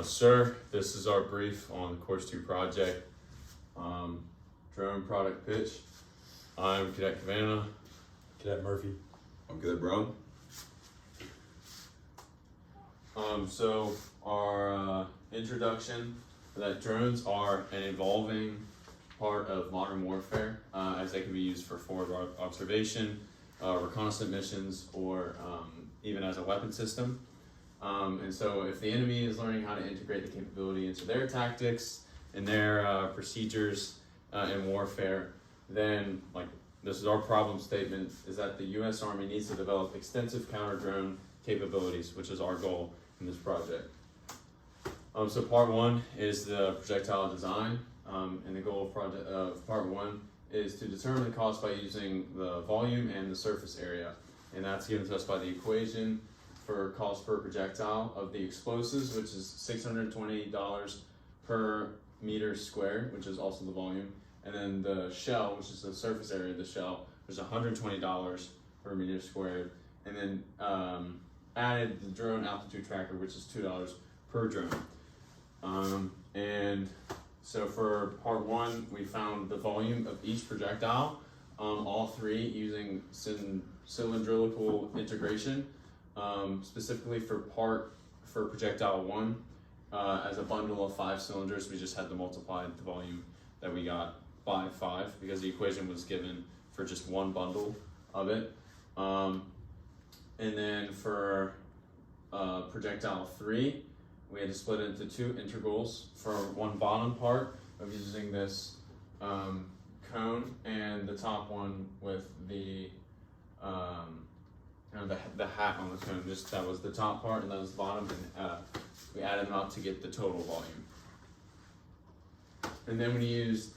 Sir, this is our brief on the Course 2 project. Drone product pitch. I'm Cadet Cabana. Cadet Murphy. I'm Cadet Brown. So our introduction, that drones are an evolving part of modern warfare, as they can be used for forward observation, reconnaissance missions, or even as a weapon system. And so if the enemy is learning how to integrate the capability into their tactics and their procedures in warfare, then this is our problem statement, is that the U.S. Army needs to develop extensive counter-drone capabilities, which is our goal in this project. So part one is the projectile design, and the goal of part one is to determine the cost by using the volume and the surface area, and that's given to us by the equation for cost per projectile of the explosives, which is $620 per meter squared, which is also the volume, and then the shell, which is the surface area of the shell, which is $120 per meter squared, and then added the drone altitude tracker, which is $2 per drone. And so for part one, we found the volume of each projectile, all three using cylindrical integration. Specifically for projectile one, as a bundle of 5 cylinders, we just had to multiply the volume that we got by 5 because the equation was given for just one bundle of it. And then for projectile 3, we had to split it into 2 integrals for one bottom part of using this cone, and the top one with the the hat on the cone. Just that was the top part, and that was the bottom, and we added them up to get the total volume. And then we used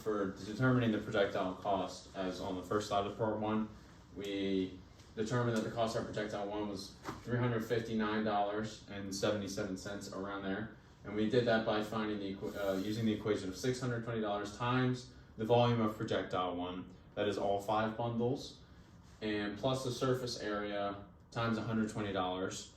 for determining the projectile cost, as on the first slide of part one, we determined that the cost of our projectile one was $359.77, around there. And we did that by finding using the equation of $620 times the volume of projectile one, that is all 5 bundles, and plus the surface area times $120,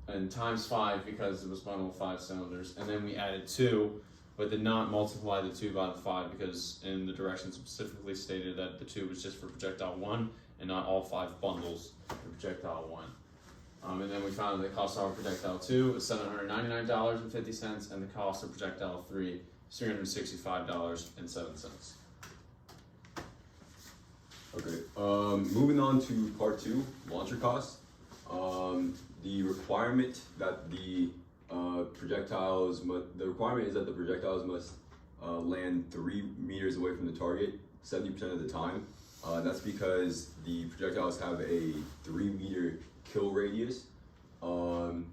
and times 5 because it was bundled with 5 cylinders. And then we added 2, but did not multiply the 2 by the 5 because in the directions specifically stated that the 2 was just for projectile 1 and not all 5 bundles for projectile 1. And then we found that the cost of our projectile 2 was $799.50, and the cost of projectile 3 is $365.07. Okay, moving on to part 2, launcher costs. The requirement that the projectiles must land 3 meters away from the target 70% of the time. That's because the projectiles have a 3-meter kill radius, and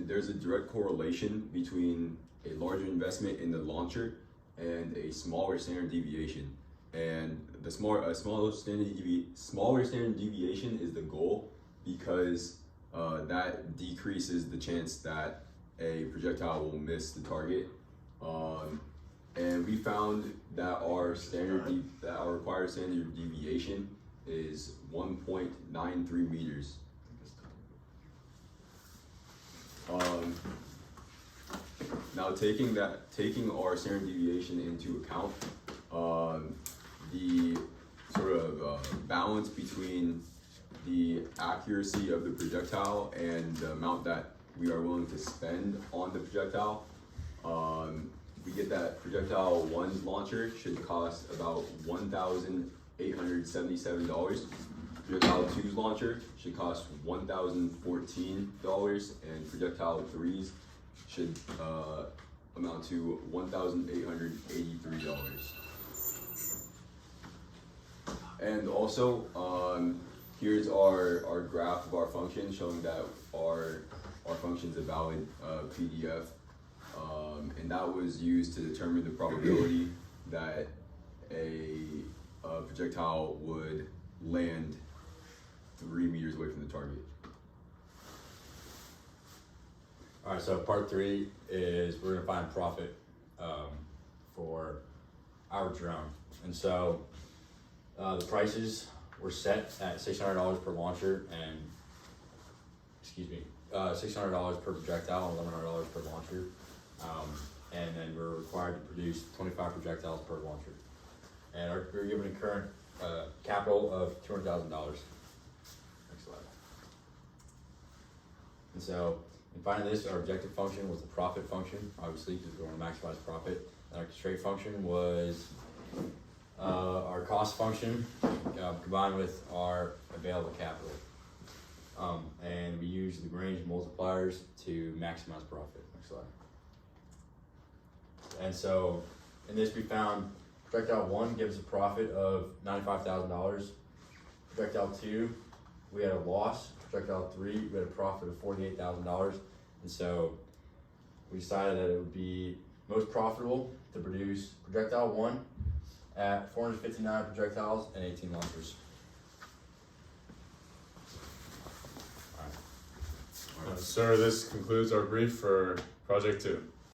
there's a direct correlation between a larger investment in the launcher and a smaller standard deviation. And the smaller standard deviation is the goal, because that decreases the chance that a projectile will miss the target. And we found that our required standard deviation is 1.93 meters. Now taking our standard deviation into account, the sort of balance between the accuracy of the projectile and the amount that we are willing to spend on the projectile, we get that projectile 1's launcher should cost about $1,877. Projectile 2's launcher should cost $1,014, and projectile 3's should amount to $1,883. And also, here's our graph of our function showing that our function is a valid PDF, and that was used to determine the probability that a projectile would land 3 meters away from the target. All right, so part 3 is we're gonna find profit for our drone. And so the prices were set at $600 per launcher, and $600 per projectile and $1,100 per launcher. And then we're required to produce 25 projectiles per launcher. And we're given a current capital of $200,000. Next slide. And so, in finding this, our objective function was the profit function, obviously, because we want to maximize profit. And our constraint function was our cost function combined with our available capital. And we use Lagrange multipliers to maximize profit. Next slide. And so, in this we found projectile 1 gives a profit of $95,000. Projectile 2, we had a loss. Projectile 3, we had a profit of $48,000. And so, we decided that it would be most profitable to produce projectile 1 at 459 projectiles and 18 launchers. Sir, this concludes our brief for Project 2.